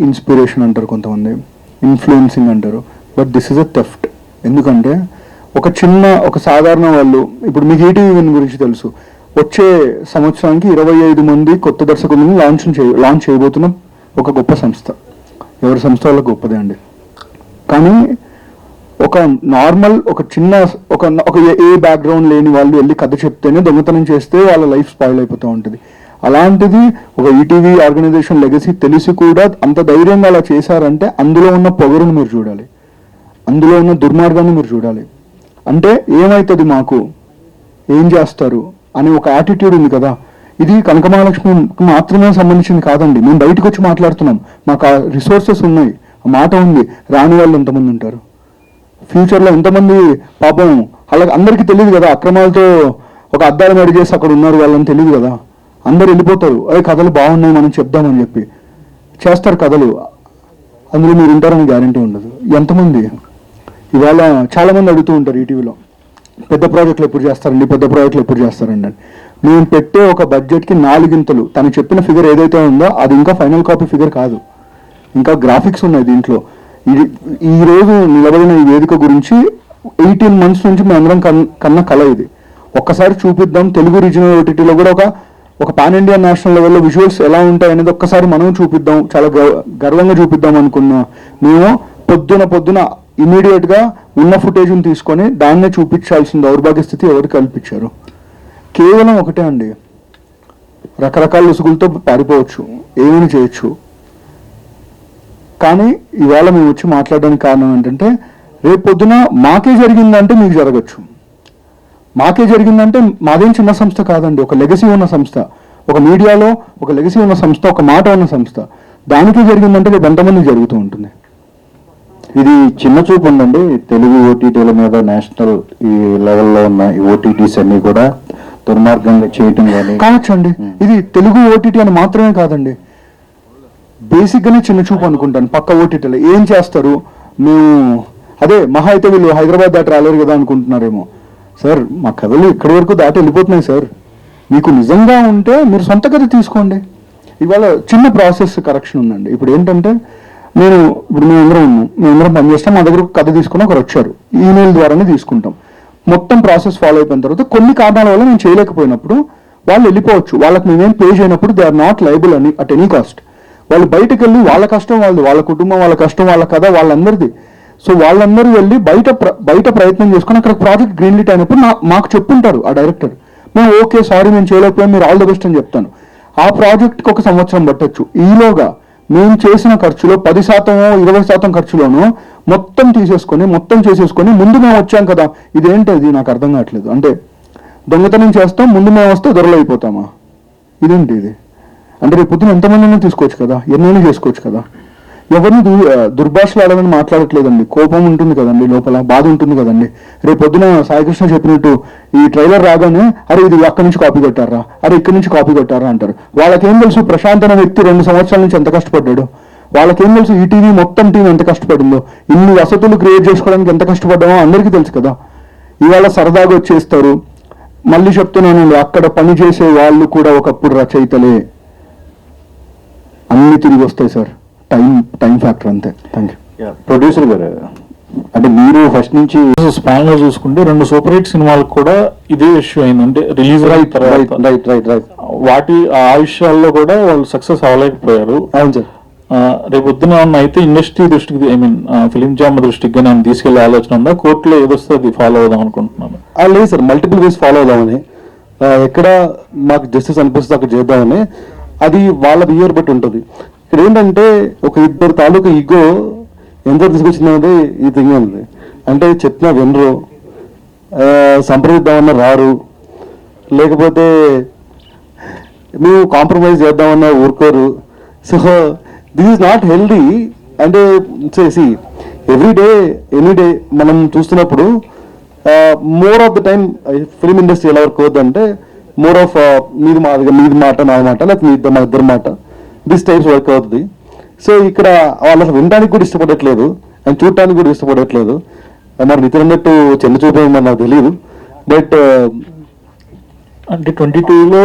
ఇన్స్పిరేషన్ అంటారు కొంతమంది, ఇన్ఫ్లుయెన్సింగ్ అంటారు. But this is a theft. ఎందుకంటే ఒక సాధారణ వాళ్ళు, ఇప్పుడు మీకు ఈటీవీ గురించి తెలుసు, వచ్చే సంవత్సరానికి 25 మంది కొత్త దర్శకులను లాంచ్ చేయబోతున్న ఒక గొప్ప సంస్థ. ఎవరి సంస్థ వాళ్ళకి గొప్పదే అండి. కానీ ఒక నార్మల్ ఒక ఏ బ్యాక్గ్రౌండ్ లేని వాళ్ళు వెళ్ళి కథ చెప్తేనే దొంగతనం చేస్తే వాళ్ళ లైఫ్ స్పాయిల్ అయిపోతూ ఉంటుంది. అలాంటిది ఒక ఈటీవీ ఆర్గనైజేషన్ లెగసీ తెలిసి కూడా అంత ధైర్యంగా అలా చేశారంటే అందులో ఉన్న పొగరును మీరు చూడాలి, అందులో ఉన్న దుర్మార్గాన్ని మీరు చూడాలి. అంటే ఏమవుతుంది, మాకు ఏం చేస్తారు అనే ఒక యాటిట్యూడ్ ఉంది కదా. ఇది కనకమహాలక్ష్మి మాత్రమే సంబంధించింది కాదండి. మేము బయటకు వచ్చి మాట్లాడుతున్నాం, మాకు ఆ రిసోర్సెస్ ఉన్నాయి, ఆ మాట ఉంది. రాని వాళ్ళు ఎంతమంది ఉంటారు, ఫ్యూచర్లో ఎంతమంది పాపం అలాగే అందరికీ తెలియదు కదా. అక్రమాలతో ఒక అద్దాలు మెడి చేసి అక్కడ ఉన్నారు వాళ్ళని తెలియదు కదా. అందరు వెళ్ళిపోతారు, అదే కథలు బాగున్నాయి మనం చెప్దామని చెప్పి చేస్తారు కథలు. అందులో మీరు ఉంటారని గ్యారంటీ ఉండదు. ఎంతమంది ఇవాళ చాలామంది అడుగుతూ ఉంటారు ఈటీవీలో, పెద్ద ప్రాజెక్టులు ఎప్పుడు చేస్తారండి. నేను పెట్టే ఒక బడ్జెట్కి 4 గింతలు తను చెప్పిన ఫిగర్ ఏదైతే ఉందో అది ఇంకా ఫైనల్ కాపీ ఫిగర్ కాదు, ఇంకా గ్రాఫిక్స్ ఉన్నాయి దీంట్లో. ఈ రోజు నిలబడిన ఈ వేదిక గురించి 18 months నుంచి మేము అందరం కన్న కళ ఇది. ఒక్కసారి చూపిద్దాం. తెలుగు రీజనల్ ఓటీటీలో కూడా ఒక పాన్ ఇండియా నేషనల్ లెవెల్లో విజువల్స్ ఎలా ఉంటాయి అనేది ఒక్కసారి మనం చూపిద్దాం, చాలా గర్వంగా చూపిద్దాం అనుకున్నా. మేము పొద్దున ఇమీడియట్గా ఉన్న ఫుటేజ్ని తీసుకొని దాన్నే చూపించాల్సిన దౌర్భాగ్య స్థితి ఎవరు కల్పించారు? కేవలం ఒకటే అండి, రకరకాల ఉసుగులతో పారిపోవచ్చు, ఏమైనా చేయొచ్చు. కానీ ఇవాళ మేము వచ్చి మాట్లాడడానికి కారణం ఏంటంటే రేపు పొద్దున మాకే జరిగిందంటే మీకు జరగచ్చు. మాకే జరిగిందంటే మాదేం చిన్న సంస్థ కాదండి, ఒక లెగసీ ఉన్న సంస్థ, ఒక మీడియాలో ఒక లెగసీ ఉన్న సంస్థ, ఒక మాట ఉన్న సంస్థ. దానికే జరిగిందంటే రేపు ఎంతమంది జరుగుతూ ఉంటుంది. ఇది చిన్న చూపు ఉందండి. తెలుగు ఓటీటీల మీద నేషనల్ ఈ లెవెల్లో ఉన్న ఈ ఓటీటీస్ అన్ని కూడా దుర్మార్గంగా చేయటం కానీ కావచ్చండి. ఇది తెలుగు ఓటీటీ అని మాత్రమే కాదండి, బేసిక్గానే చిన్న చూపు అనుకుంటాను. పక్క ఓటీటీలో ఏం చేస్తారు, మేము అదే మహా అయితే వీళ్ళు హైదరాబాద్ దాటి రాలేరు కదా అనుకుంటున్నారేమో. సార్ మా కథలు ఇక్కడి వరకు దాటి వెళ్ళిపోతున్నాయి సార్. మీకు నిజంగా ఉంటే మీరు సొంత కథ తీసుకోండి. ఇవాళ చిన్న ప్రాసెస్ కరెక్షన్ ఉందండి. ఇప్పుడు ఏంటంటే మేమందరం పనిచేస్తాం, మా దగ్గర కథ తీసుకుని ఒకరు వచ్చారు, ఈమెయిల్ ద్వారానే తీసుకుంటాం. మొత్తం ప్రాసెస్ ఫాలో అయిపోయిన తర్వాత కొన్ని కారణాల వల్ల మేము చేయలేకపోయినప్పుడు వాళ్ళు వెళ్ళిపోవచ్చు. వాళ్ళకి మేమేం పే చేయనప్పుడు దే ఆర్ నాట్ లయబుల్ అని అట్ ఎనీ కాస్ట్. వాళ్ళు బయటకు వెళ్ళి వాళ్ళ కష్టం వాళ్ళది, వాళ్ళ కుటుంబం వాళ్ళ కష్టం, వాళ్ళ కథ వాళ్ళందరిది. సో వాళ్ళందరూ వెళ్ళి బయట ప్రయత్నం చేసుకుని అక్కడ ప్రాజెక్ట్ గ్రీన్ లిట్ అయినప్పుడు మాకు చెప్పుంటారు ఆ డైరెక్టర్, మేము ఓకే సారీ మేము చేయలేకపోయాం, మీరు ఆల్ ద బెస్ట్ అని చెప్తాను. ఆ ప్రాజెక్ట్కి 1 సంవత్సరం పట్టొచ్చు. ఈలోగా మేము చేసిన ఖర్చులో 10% 20% ఖర్చులోనూ మొత్తం చేసేసుకొని ముందు మేము వచ్చాం కదా, ఇదేంటి నాకు అర్థం కావట్లేదు. అంటే దొంగతనం చేస్తాం, ముందు మేము వస్తే దొరలు అయిపోతామా? ఇదేంటి ఇది? అంటే రేపు పొద్దున ఎంతమందిని తీసుకోవచ్చు కదా, ఎన్నైనా చేసుకోవచ్చు కదా. ఎవరిని దుర్భాషలు ఆడాలని మాట్లాడట్లేదండి. కోపం ఉంటుంది కదండి, లోపల బాధ ఉంటుంది కదండి. రేపు పొద్దున సాయికృష్ణ చెప్పినట్టు ఈ ట్రైలర్ రాగానే అరే ఇది అక్కడి నుంచి కాపీ కొట్టారా, అరే ఇక్కడి నుంచి కాపీ కొట్టారా అంటారు. వాళ్ళకేం తెలుసు ప్రశాంత్ అనే వ్యక్తి 2 సంవత్సరాల నుంచి ఎంత కష్టపడ్డాడు? వాళ్ళకేం తెలుసు ఈ టీవీ మొత్తం టీం ఎంత కష్టపడిందో, ఇన్ని వసతులు క్రియేట్ చేసుకోవడానికి ఎంత కష్టపడ్డామో అందరికీ తెలుసు కదా. ఇవాళ సరదాగా వచ్చేస్తారు. మళ్ళీ చెప్తున్నాను, అక్కడ పని చేసే వాళ్ళు కూడా ఒకప్పుడు రచయితలే. అన్ని తిరిగి వస్తాయి సార్, టైం ఫ్యాక్టర్ అంతే. Thank you. ప్రొడ్యూసర్ గారు, అంటే మీరు ఫస్ట్ నుంచి స్పాన్ లో చూసుకుంటే 2 సూపర్ హిట్ సినిమాలకు కూడా ఇదే ఇష్యూ అయింది. అంటే రిలీజ్ రైట్ వాటి ఆ విషయాల్లో కూడా వాళ్ళు సక్సెస్ అవ్వలేకపోయారు. అవును సార్. రేపు పొద్దున అయితే ఇండస్ట్రీ దృష్టికి, ఐ మీన్ ఫిలిం జామ్ దృష్టికి నేను తీసుకెళ్లే ఆలోచన ఉందా? కోర్టులో ఏదొస్తే అది ఫాలో అవుదాం అనుకుంటున్నాను. లేదు సార్, మల్టిపుల్ వేస్ ఫాలో అవుదామని, ఎక్కడ మాకు జస్టిస్ అనిపిస్తుంది అక్కడ చేద్దామని. అది వాళ్ళ బిహేవియర్ బట్టి ఉంటుంది. ఇక్కడ ఏంటంటే ఒక ఇద్దరు తాలూకు ఈగో ఎంత తీసుకొచ్చిందనేది ఈ థింగ్ ఉంది. అంటే చెప్పినా వినరు, సంప్రదిద్దామన్నా రారు, లేకపోతే మేము కాంప్రమైజ్ చేద్దామన్నా ఊరుకోరు. So this is not healthy. అంటే చేసి ఎవ్రీడే ఎనీడే మనం చూస్తున్నప్పుడు more of the time film industry ఎలా వర్క్ అవుతుందంటే మోర్ ఆఫ్ మీది మాట నా మాట, లేకపోతే మా ఇద్దరు మాట, దిస్ టైప్స్ వర్క్ అవుతుంది. సో ఇక్కడ వాళ్ళు అసలు వినడానికి కూడా ఇష్టపడట్లేదు అండ్ చూడటానికి కూడా ఇష్టపడట్లేదు. మరి నితిన్ అన్నట్టు చెంద చూపేయమని నాకు తెలియదు. బట్ అంటే 22లో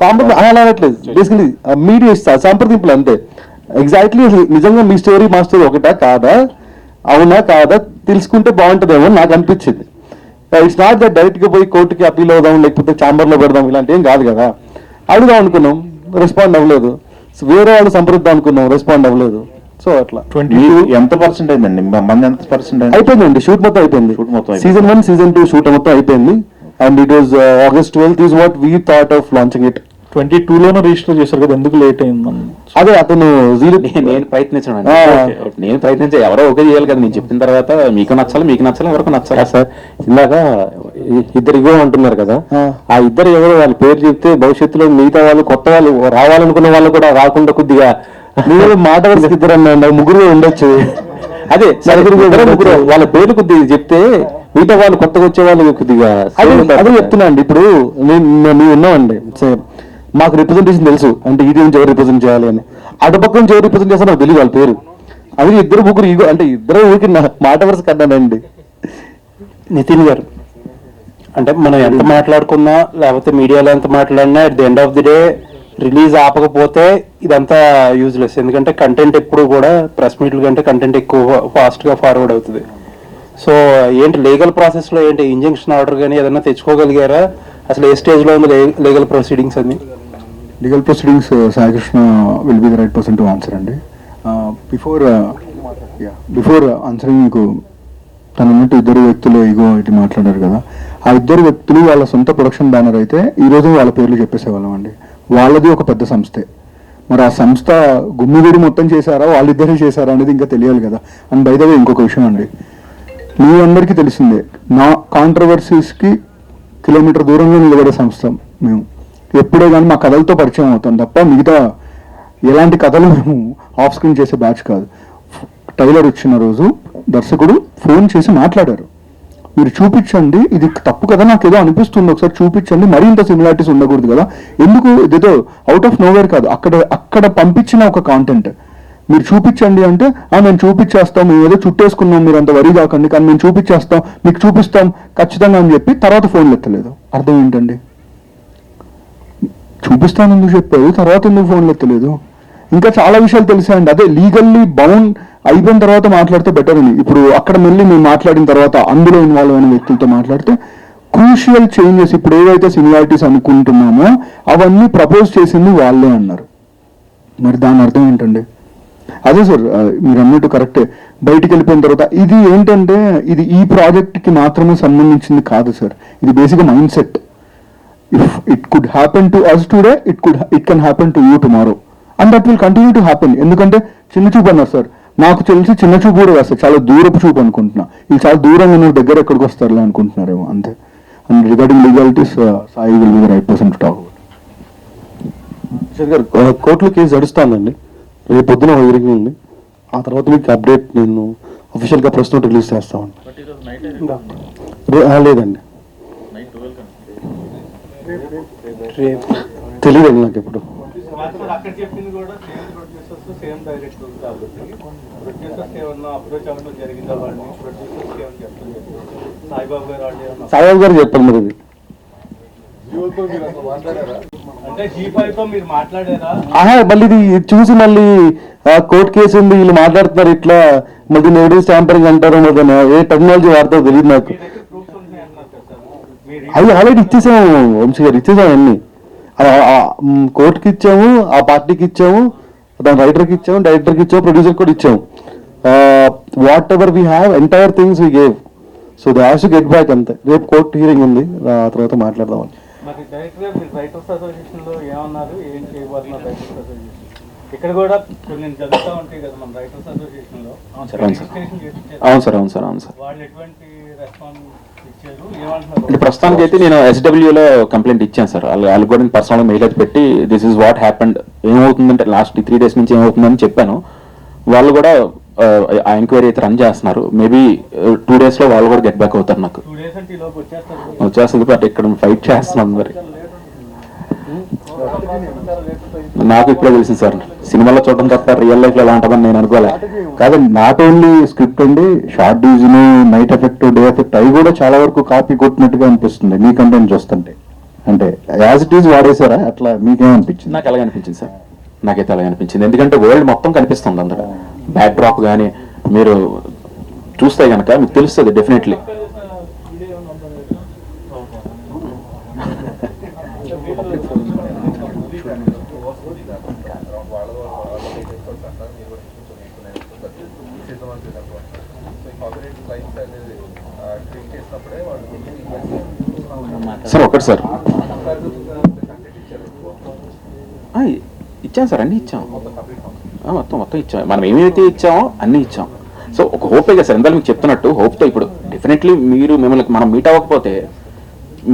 కాంప్రమైజ్ అలా అనట్లేదు. బేసికలీ మీడియా సంప్రదింపులు అంతే. ఎగ్జాక్ట్లీ నిజంగా మీ స్టోరీ మా స్టోరీ ఒకటా కాదా, అవునా కాదా తెలుసుకుంటే బాగుంటుందేమో నాకు అనిపించింది. ఇట్స్ నాట్ దట్ డైరెక్ట్గా పోయి కోర్టుకి అప్పీల్ అవుదాం, లేకపోతే ఛాంబర్లో పెడదాం, ఇలాంటి ఏం కాదు కదా. అడుగుదాం అనుకున్నాం, రెస్పాండ్ అవ్వలేదు. వేరే వాళ్ళు సంప్రదిద్దాం అనుకున్నాం, రెస్పాండ్ అవ్వలేదు. సో అట్లా ఎంత పర్సెంట్ అయిందండి? మంది ఎంత పర్సెంట్ అయిపోయిందండి? షూట్ మొత్తం అయిపోయింది. సీజన్ 1 సీజన్ 2 షూట్ మొత్తం అయిపోయింది. And it was August 12th is what we thought of launching it. 22లోనే రిజిస్టర్ చేశారు కదా, ఎందుకు లేట్ అయిందని? అదే అతను నేను ప్రయత్నించాను, నేను ప్రయత్నించా. ఎవరో ఓకే చేయాలి కదా. నేను చెప్పిన తర్వాత మీకు నచ్చాలి, ఎవరికి నచ్చాలి సార్. ఇందాక ఇద్దరు ఇగో అంటున్నారు కదా, ఆ ఇద్దరు ఎవరో వాళ్ళ పేరు చెప్తే భవిష్యత్తులో మిగతా వాళ్ళు కొత్త వాళ్ళు రావాలనుకున్న వాళ్ళు కూడా రాకుండా కొద్దిగా మీరు మాట వరుసకి ఇద్దరు అన్న ముగ్గురు ఉండొచ్చు. అదే ముగ్గురు వాళ్ళ పేరు కొద్దిగా చెప్తే మిగతా వాళ్ళు కొత్తగా వచ్చే వాళ్ళు కొద్దిగా అదే చెప్తున్నా అండి. ఇప్పుడు మేము ఉన్నామండి, మాకు రిప్రజెంటేషన్ తెలుసు, అంటే ఈ నుంచి ఎవరు రిప్రజెంట్ చేయాలి అని. అటుపక్క నుంచి ఎవరు రిప్రజెంట్ చేస్తారో నాకు తెలియదు వాళ్ళ పేరు. అది ఇద్దరు ముగ్గురు ఈగో, అంటే ఇద్దరు ఊరికి మాట వరుస కన్నానండి. నితిన్ గారు, అంటే మనం ఎంత మాట్లాడుకున్నా లేకపోతే మీడియాలో ఎంత మాట్లాడినా at the end of the day release ఆపకపోతే ఇదంతా యూజ్లెస్. ఎందుకంటే కంటెంట్ ఎప్పుడు కూడా ప్రెస్ మీట్ల కంటే కంటెంట్ ఎక్కువ ఫాస్ట్గా ఫార్వర్డ్ అవుతుంది. సో ఏంటి లీగల్ ప్రాసెస్లో ఏంటి ఇంజంక్షన్ ఆర్డర్ కానీ ఏదైనా తెచ్చుకోగలిగారా? అసలు ఏ స్టేజ్లో ఉంది లీగల్ ప్రొసీడింగ్స్ అని? Legal proceedings Saikrishna will be the right person to answer అండి. బిఫోర్ ఆన్సరింగ్ మీకు తను అన్నట్టు ఇద్దరు వ్యక్తులు ఇగో ఇటు మాట్లాడారు కదా, ఆ ఇద్దరు వ్యక్తులు వాళ్ళ సొంత ప్రొడక్షన్ బ్యానర్ అయితే ఈ రోజు వాళ్ళ పేర్లు చెప్పేసేవాళ్ళం అండి. వాళ్ళది ఒక పెద్ద సంస్థే. మరి ఆ సంస్థ గుమ్మిగూడి మొత్తం చేశారా, వాళ్ళిద్దరే చేశారా అనేది ఇంకా తెలియాలి కదా. అండ్ బై ద వే ఇంకొక విషయం అండి, మీ అందరికీ తెలిసిందే, నా కాంట్రవర్సీస్కి కిలోమీటర్ దూరంగా నిలబడే సంస్థ మేము. ఎప్పుడే కానీ మా కథలతో పరిచయం అవుతాం తప్ప మిగతా ఎలాంటి కథలు మేము ఆఫ్ స్క్రీన్ చేసే బ్యాచ్ కాదు. ట్రైలర్ వచ్చిన రోజు దర్శకుడు ఫోన్ చేసి మాట్లాడారు, మీరు చూపించండి, ఇది తప్పు కదా, నాకు ఏదో అనిపిస్తుంది, ఒకసారి చూపించండి, మరీ ఇంత సిమిలారిటీస్ ఉండకూడదు కదా. ఎందుకు ఇదేదో అవుట్ ఆఫ్ నోవేర్ కాదు, అక్కడ పంపించిన ఒక కాంటెంట్ మీరు చూపించండి అంటే మేము చూపించేస్తాం, మేము ఏదో చుట్టేసుకున్నాం, మీరు అంత వరి కాకండి, కానీ మేము చూపించేస్తాం, మీకు చూపిస్తాం ఖచ్చితంగా అని చెప్పి తర్వాత ఫోన్లు ఎత్తలేదు. అర్థం ఏంటండి? చూపిస్తాను ఎందుకు చెప్పారు, తర్వాత ఎందుకు ఫోన్లు ఎత్తలేదు? ఇంకా చాలా విషయాలు తెలిసాయండి. అదే లీగల్లీ బౌండ్ అయిపోయిన తర్వాత మాట్లాడితే బెటర్ అని. ఇప్పుడు అక్కడ మళ్ళీ మేము మాట్లాడిన తర్వాత అందులో ఇన్వాల్వ్ అయిన వ్యక్తులతో మాట్లాడితే క్రూషియల్ చేంజెస్, ఇప్పుడు ఏవైతే సిమిలారిటీస్ అనుకుంటున్నామో అవన్నీ ప్రపోజ్ చేసింది వాళ్ళే అన్నారు. మరి దాని అర్థం ఏంటండి? అదే సార్ మీరు అన్నట్టు కరెక్టే. బయటికి వెళ్ళిపోయిన తర్వాత ఇది ఏంటంటే ఇది ఈ ప్రాజెక్ట్కి మాత్రమే సంబంధించింది కాదు సార్. ఇది బేసిక్గా mindset. If it could happen to us today, it can happen to you tomorrow. And that will continue to happen. ఎందుకంటే చిన్న చూపు అన్నారు సార్, నాకు తెలిసి చిన్న చూపు కూడా కాదు సార్, చాలా దూరపు చూపు అనుకుంటున్నా. ఇది చాలా దూరంగా ఉన్న దగ్గర ఎక్కడికి వస్తారులే అనుకుంటున్నారేమో అంతే. And regarding legalities Sai will be the right person to talk. Shekhar గారు, కోర్టులో కేసు నడుస్తుందండి, రేపు పొద్దున హియరింగ్ ఉంది. ఆ తర్వాత మీకు అప్డేట్ నేను అఫీషియల్గా ప్రెస్ నోట్ రిలీజ్ చేస్తామండి. లేదండి, తెలియదండి నాకు ఎప్పుడు. అక్కడ చెప్పింది కూడా సేమ్ ప్రొడ్యూసర్స్ సేమ్ డైరెక్టర్స్ కాబట్టి ప్రొడ్యూసర్స్ ఏమన్నా అప్రోచ్ అవ్వడం జరిగిందా వాళ్ళని? ప్రొడ్యూసర్స్ ఏమని చెప్తుంది సాయిబాబు గారు వాళ్ళు సాయిబాబు గారు చెప్పారు మరి ఇది. అంటే G5 తో మీరు మాట్లాడారా? మళ్ళీ ఇది చూసి మళ్ళీ కోర్టు కేసు ఉంది, వీళ్ళు మాట్లాడుతున్నారు ఇట్లా, మళ్ళీ ఎవిడెన్స్ ట్యాంపరింగ్ అంటారు, మరి ఏ టెక్నాలజీ వాడతారో తెలియదు నాకు. మీ దగ్గర ప్రూఫ్స్ ఉన్నాయి అన్నారు కదా సార్, మీరు అవి ఆల్రెడీ ఇచ్చేసాము వంశీ గారు, ఇచ్చేసాము అన్ని. కోర్టుకి ఇచ్చాము, ఆ పార్టీకి ఇచ్చాము, దాని రైటర్కి ఇచ్చాము, డైరెక్టర్కి ఇచ్చాము, ప్రొడ్యూసర్ కూడా ఇచ్చాము. What ever we have entire things we gave. So they have to get back అంతే. రేపు కోర్టు హియరింగ్ ఉంది, ఆ తర్వాత మాట్లాడదాం. మరి డైరెక్టర్ గారు మీరు రైటర్స్ అసోసియేషన్ లో ఏమన్నారు, ఏం చేయబోతున్నారు రైటర్స్ అసోసియేషన్? ఇక్కడ కూడా కొన్ని జరుగుతూ ఉంటాయి కదా మన రైటర్స్ అసోసియేషన్ లో. అవును సార్, అవును సార్. వాళ్ళు ఎటువంటి రెస్పాన్స్ ఇచ్చారు, ఏమంటున్నారు? ఇప్పుడు ప్రస్తుతానికి అయితే నేను SWలో కంప్లైంట్ ఇచ్చాను సార్. వాళ్ళు కూడా పర్సనల్ మెయిల్ అయితే పెట్టి దిస్ ఇస్ వాట్ హ్యాపెండ్, ఏమవుతుందంటే లాస్ట్ 3 days నుంచి ఏమవుతుందని చెప్పాను. వాళ్ళు కూడా ఆ ఎంక్వైరీ అయితే రన్ చేస్తున్నారు. మేబీ 2 days లో వాళ్ళు కూడా గెట్ బ్యాక్ అవుతారు. నాకు 2 days అంటే ఈలోపు వచ్చేస్తారు. వచ్చేస్తుంది, బట్ ఇక్కడ ఫైట్ చేస్తున్నాం మరి. నాకు ఇప్పుడే తెలిసింది సార్, సినిమాలో చూడడం తప్ప రియల్ లైఫ్ లో ఎలా ఉంటుందని నేను అనుకోలే. కాదండి, నాట్ ఓన్లీ స్క్రిప్ట్ అండి, short division, night effect, day effect అవి కూడా చాలా వరకు కాపీ కొట్టినట్టుగా అనిపిస్తుంది మీ కంటెంట్ చూస్తుంటే. అంటే యాజ్ ఇట్ ఈజ్ వాడేసారా, అట్లా మీకేమనిపించింది? నాకు అలాగే అనిపించింది సార్, నాకైతే అలాగే అనిపించింది. ఎందుకంటే వరల్డ్ మొత్తం కనిపిస్తుంది అందులో, బ్యాక్ డ్రాప్ కానీ మీరు చూస్తే కనుక మీకు తెలుస్తుంది డెఫినెట్లీ. సార్ ఒకటి సార్ ఇచ్చాం సార్, అన్నీ ఇచ్చాం, మొత్తం ఇచ్చాం. మనం ఏమైతే ఇచ్చామో అన్నీ ఇచ్చాం. సో ఒక హోపే కదా సార్, ఎందుకంటే మీకు చెప్తున్నట్టు హోప్తో ఇప్పుడు డెఫినెట్లీ మిమ్మల్ని మనం మీట్ అవ్వకపోతే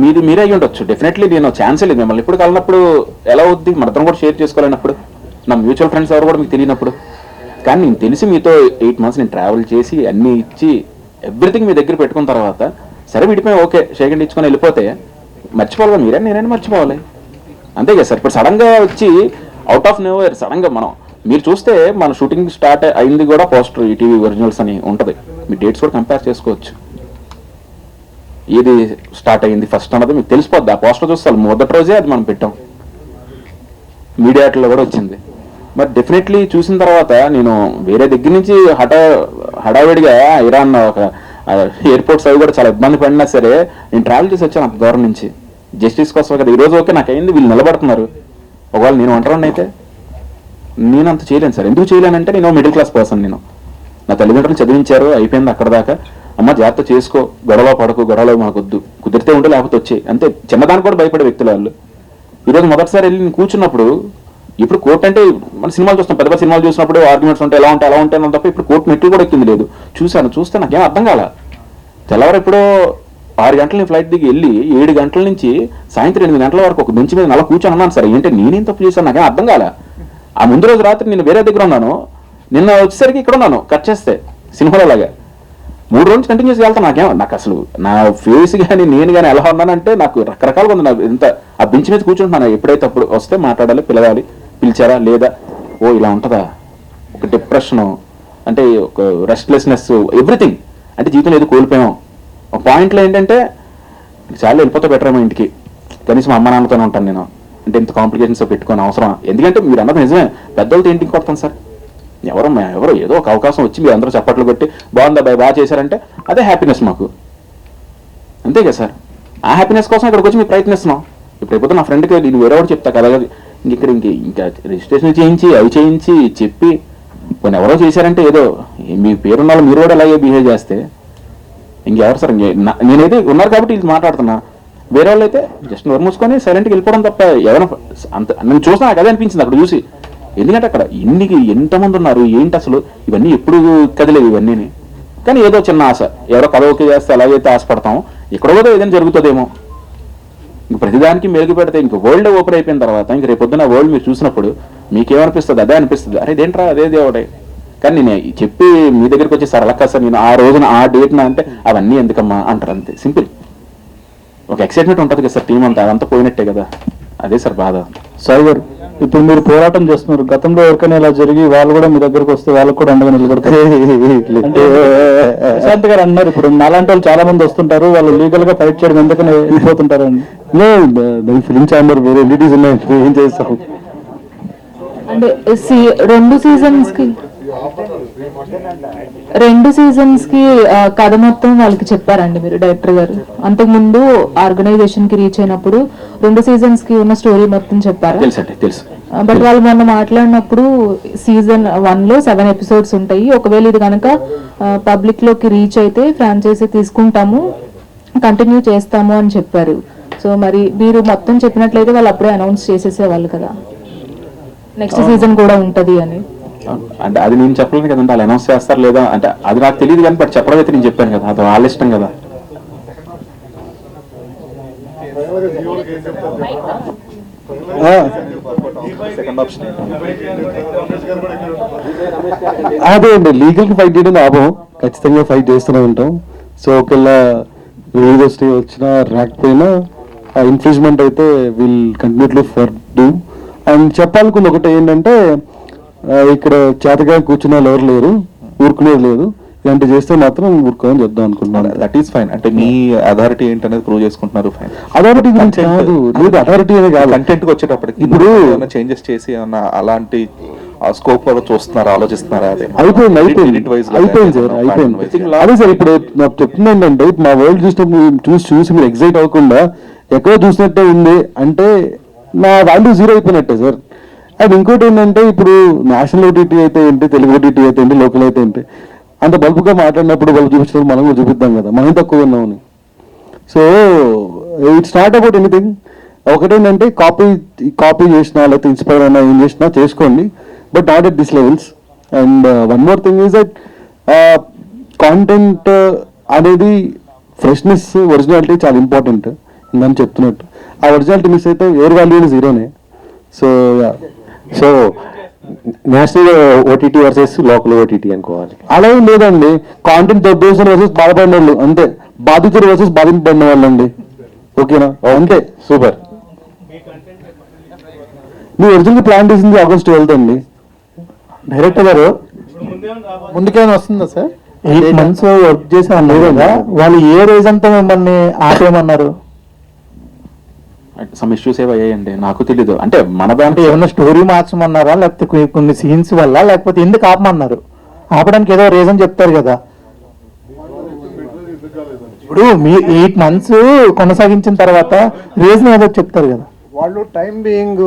మీరే అయ్యి ఉండొచ్చు. డెఫినెట్లీ నేను ఛాన్సే లేదు, మిమ్మల్ని ఇప్పుడు కలినప్పుడు ఎలా అవుద్ది, మనతో కూడా షేర్ చేసుకోలేనప్పుడు, నా మ్యూచువల్ ఫ్రెండ్స్ ఎవరు కూడా మీకు తెలియనప్పుడు. కానీ నేను తెలిసి మీతో 8 months నేను ట్రావెల్ చేసి అన్నీ ఇచ్చి ఎవ్రీథింగ్ మీ దగ్గర పెట్టుకున్న తర్వాత సరే విడిపోయి ఓకే షేకండ్ ఇచ్చుకొని వెళ్ళిపోతే మర్చిపోవాలి, మీరే నేనైనా మర్చిపోవాలి, అంతే కదా సార్. ఇప్పుడు సడన్గా వచ్చి అవుట్ ఆఫ్ నోవేర్ సడన్గా మీరు చూస్తే మన షూటింగ్ స్టార్ట్ అయింది కూడా పోస్టర్ ఈటీవీ ఒరిజినల్స్ అని ఉంటుంది, మీ డేట్స్ కూడా కంపేర్ చేసుకోవచ్చు. ఏది స్టార్ట్ అయ్యింది ఫస్ట్ అన్నది మీకు తెలిసిపోద్ది, ఆ పోస్టర్ చూస్తాం మొదటి రోజే అది మనం పెట్టాం, మీడియాట్లో కూడా వచ్చింది. మరి డెఫినెట్లీ చూసిన తర్వాత నేను వేరే దగ్గర నుంచి హడావిడిగా ఇరాన్ ఒక ఎయిర్పోర్ట్స్ అవి కూడా చాలా ఇబ్బంది పడినా సరే నేను ట్రావెల్ చేసి వచ్చాను అంత దూరం నుంచి జస్టిస్ కోసం కదా. ఈరోజు ఓకే నాకు అయింది, వీళ్ళు నిలబడుతున్నారు. ఒకవేళ నేను ఒంటరిని అయితే నేను అంత చేయలేను సార్. ఎందుకు చేయలేనంటే నేను మిడిల్ క్లాస్ పర్సన్, నేను నా తల్లిదండ్రులు చదివించారు, అయిపోయింది అక్కడ దాకా. అమ్మ జాగ్రత్త చేసుకో, గొడవ పడకు, గొడవలు మాకొద్దు, కుదిరితే ఉంటే లేకపోతే వచ్చాయి అంతే. చిన్నదానికి కూడా భయపడే వ్యక్తులు వాళ్ళు. ఈరోజు మొదటిసారి వెళ్ళి నేను కూర్చున్నప్పుడు, ఇప్పుడు కోర్టు అంటే మన సినిమాలు చూస్తాం, పెద్ద పెద్ద సినిమాలు చూసినప్పుడు ఆర్గ్యుమెంట్స్ ఉంటాయి, ఎలా ఉంటాయి తప్ప ఇప్పుడు కోర్టు మెట్లు కూడా ఎక్కింది లేదు. చూస్తే నాకేం అర్థం కాల. తెల్లవారు ఎప్పుడో 6 గంటల ఫ్లైట్ దిగి వెళ్ళి 7 గంటల నుంచి సాయంత్రం 8 గంటల వరకు ఒక బెంచ్ మీద నల్ల కూర్చొని అన్నాను సార్. ఏంటంటే నేనేం తప్పు చేశాను నాకేం అర్థం కాల. ఆ ముందు రోజు రాత్రి నేను వేరే దగ్గర ఉన్నాను, నిన్న వచ్చేసరికి ఇక్కడ ఉన్నాను కట్ చేస్తే సినిమాలో లాగా 3 రోజులు కంటిన్యూస్ వెళ్తాను. నాకు అసలు నా ఫేస్ కానీ నేను కానీ ఎలా ఉన్నానంటే నాకు రకరకాలుగా ఉంది. నాకు ఇంత ఆ బెంచ్ మీద కూర్చుంటున్నాను, ఎప్పుడైతే అప్పుడు వస్తే మాట్లాడాలి, పిలవాలి, పిలిచారా లేదా, ఓ ఇలా ఉంటుందా, ఒక డిప్రెషను అంటే ఒక రెస్ట్లెస్నెస్, ఎవ్రీథింగ్. అంటే జీవితంలో ఏదో కోల్పోయాం. ఒక పాయింట్లో ఏంటంటే చాలా వెళ్ళిపోతే బెటర్ ఏమో ఇంటికి, కనీసం అమ్మ నాన్నతోనే ఉంటాను నేను. అంటే ఇంత కాంప్లికేషన్స్ పెట్టుకొని అవసరం? ఎందుకంటే మీరు అన్నది నిజమే, పెద్దలతో ఇంటికి కొడతాను సార్. ఎవరో ఏదో ఒక అవకాశం వచ్చి మీరు అందరూ చప్పట్లు కొట్టి బాగుందా బాగా చేశారంటే అదే హ్యాపీనెస్ మాకు, అంతే కదా సార్. ఆ హ్యాపీనెస్ కోసం ఇక్కడికి వచ్చి మేము ప్రయత్నిస్తున్నాం. ఇప్పుడు అయిపోతే నా ఫ్రెండ్కి నేను వేరే ఒకటి చెప్తా కదా, ఇంకా రిజిస్ట్రేషన్ చేయించి అవి చేయించి చెప్పి కొన్ని ఎవరో చేశారంటే ఏదో మీ పేరున్న వాళ్ళు మీరు కూడా అలాగే బిహేవ్ చేస్తే ఇంకెవరు సార్? నేనైతే ఉన్నారు కాబట్టి ఇది మాట్లాడుతున్నా. వేరే వాళ్ళు అయితే జస్ట్ నోరు మూసుకొని సైలెంట్గా వెళ్ళిపోవడం తప్ప ఎవరైనా అంత నేను చూసినా నాకు అదే అనిపించింది అక్కడ చూసి. ఎందుకంటే అక్కడ ఎంతమంది ఉన్నారు ఏంటి అసలు ఇవన్నీ ఎప్పుడు కదిలేవు ఇవన్నీ. కానీ ఏదో చిన్న ఆశ, ఎవరో కథ ఓకే చేస్తే ఎలాగైతే ఆశపడతామో ఇక్కడ కూడా ఏదైనా జరుగుతుందేమో. ఇంక ప్రతిదానికి మెరుగు పెడితే ఇంక వరల్డ్ ఓపెన్ అయిపోయిన తర్వాత ఇంక రేపొద్దున వరల్డ్ మీరు చూసినప్పుడు మీకేమనిపిస్తుంది? అదే అనిపిస్తుంది, అరే ఇదేంట్రా అదే దేవుడే. కానీ నేను చెప్పి మీ దగ్గరికి వచ్చి సార్ అలా కాదు సార్, నేను ఆ రోజున ఆ డేట్న అంటే అవన్నీ ఎందుకమ్మా అంటారు, అంతే సింపుల్. ఒక ఎక్సైట్మెంట్ ఉంటుంది కదా సార్, టీం అంతా అదంతా పోయినట్టే కదా, అదే సార్ బాధ. సాయి గారు, ఇప్పుడు మీరు పోరాటం చేస్తున్నారు, గతంలో ఎవరికైనా ఇలా జరిగి వాళ్ళు కూడా మీ దగ్గరకు వస్తే వాళ్ళకు కూడా అండగా నిలబడతారు అంటే ప్రశాంత్ గారు అన్నారు, ఇప్పుడు నాలాంటి వాళ్ళు చాలా మంది వస్తుంటారు, వాళ్ళు లీగల్ గా ఫైట్ చేయడం ఎందుకని వెళ్ళిపోతుంటారు అని. ఫిలిం ఛాంబర్ వేరే ఎలిటీస్ ఉన్నాయి, ఏం చేస్తాం. అంటే రెండు సీజన్స్ కి కథ మొత్తం వాళ్ళకి చెప్పారండి మీరు డైరెక్టర్ గారు? అంతకుముందు ఆర్గనైజేషన్ కి రీచ్ అయినప్పుడు 2 సీజన్స్ కి ఉన్న స్టోరీ మొత్తం చెప్పారా? తెలుసు. బట్ వాళ్ళు మొన్న మాట్లాడినప్పుడు సీజన్ 1 లో 7 ఎపిసోడ్స్ ఉంటాయి, ఒకవేళ ఇది కనుక పబ్లిక్ లోకి రీచ్ అయితే ఫ్రాంచైజీ తీసుకుంటాము, కంటిన్యూ చేస్తాము అని చెప్పారు. సో మరి మీరు మొత్తం చెప్పినట్లయితే వాళ్ళు అప్పుడే అనౌన్స్ చేసేసేవాళ్ళు కదా నెక్స్ట్ సీజన్ కూడా ఉంటది అని. అంటే అది నేను చెప్పలేను కదండి, వాళ్ళు అనౌన్స్ చేస్తారు లేదా అంటే అది నాకు తెలియదు, కానీ బట్ చెప్పడం అయితే నేను చెప్పాను కదా, అది వాళ్ళ ఇష్టం కదా. అదే అండి, లీగల్ కి ఫైట్ చేయడం లాభం, ఖచ్చితంగా ఫైట్ చేస్తూనే ఉంటాం. సో ఒకవేళ రిలీజ్ వస్తే వచ్చినా రాకపోయినా ఇన్ఫ్రిజ్మెంట్ అయితే విల్ కంటిన్యూట్లీ ఫర్ డూ. అండ్ చెప్పాలనుకుంది ఒకటి ఏంటంటే, ఇక్కడ చేతగా కూర్చున్న వాళ్ళు ఎవరు లేరు, ఊరుకునేది లేదు, ఇలాంటి చేస్తే మాత్రం ఊరుకోని చెప్దాం అనుకుంటున్నాను. That is fine. అంటే మీ అథారిటీ ఏంటనేది ప్రూవ్ చేసుకుంటున్నారు, ఫైన్. అథారిటీ గురించి కాదు, లేదు అథారిటీ అనేది కాదు, కంటెంట్ కి వచ్చేటప్పటికి ఇప్పుడు చేంజెస్ చేసి ఏమన్నా అలాంటి స్కోప్ లో చూస్తున్నారా, ఆలోచిస్తున్నారా? అదే అయిపోయింది సార్, అయిపోయింది. అదే సార్, ఇప్పుడు నాకు చెప్తుంది ఏంటంటే, మా వరల్డ్ చూసినప్పుడు చూసి మీరు ఎగ్జైట్ అవ్వకుండా ఎక్కడో చూసినట్టే ఉంది అంటే నా వాల్యూ 0 అయిపోయినట్టే సార్. అండ్ ఇంకోటి ఏంటంటే, ఇప్పుడు నేషనల్ ఓటీటీ అయితే ఏంటి, తెలుగు ఓటీటీ అయితే ఏంటి, లోకల్ అయితే ఏంటి, అంత బల్బుగా మాట్లాడినప్పుడు వాళ్ళు చూపించినప్పుడు మనం కూడా చూపిద్దాం కదా, మనం తక్కువ ఉన్నామని. So it's not about anything. ఒకటేంటంటే కాపీ చేసినా లేకపోతే ఇన్స్పైర్ అయినా ఏం చేసినా చేసుకోండి, but not at this levels. And one more thing is that content అనేది ఫ్రెష్నెస్, ఒరిజినాలిటీ చాలా ఇంపార్టెంట్ ఇందని చెప్తున్నట్టు. ఆ ఒరిజినాలిటీ మిస్ అయితే ఎవరి వాల్యూ 0నే. So national OTT versus local OTT అనుకోవాలి. అలా ఏం లేదండి, కాంటెంట్ దొబ్బేసిన వర్సెస్ బాధపడిన వాళ్ళు అంతే, బాధితులు వర్సెస్ బాధింపబడిన వాళ్ళు అండి. ఓకేనా? అంతే, సూపర్. మీ ఒరిజినల్ ప్లాన్ చేసింది ఆగస్ట్ 12 అండి. డైరెక్టర్ గారు ముందుకేమైనా వస్తుందా సార్? 8 months వర్క్ చేసి అన్నారు కదా, వాళ్ళు ఏ రీజన్ తో మిమ్మల్ని ఆపేయమన్నారు? సమ్ ఇష్యూస్ ఏవి అయ్యాయండి, నాకు తెలీదు. అంటే మన దాంట్లో ఏమన్నా స్టోరీ మార్చమన్నారా, లేకపోతే కొన్ని సీన్స్ వల్ల, లేకపోతే ఎందుకు ఆపమన్నారు? ఆపడానికి ఏదో రీజన్ చెప్తారు కదా. ఇప్పుడు మీ 8 months కొనసాగించిన తర్వాత రీజన్ ఏదో చెప్తారు కదా. వాళ్ళు టైం బీయింగ్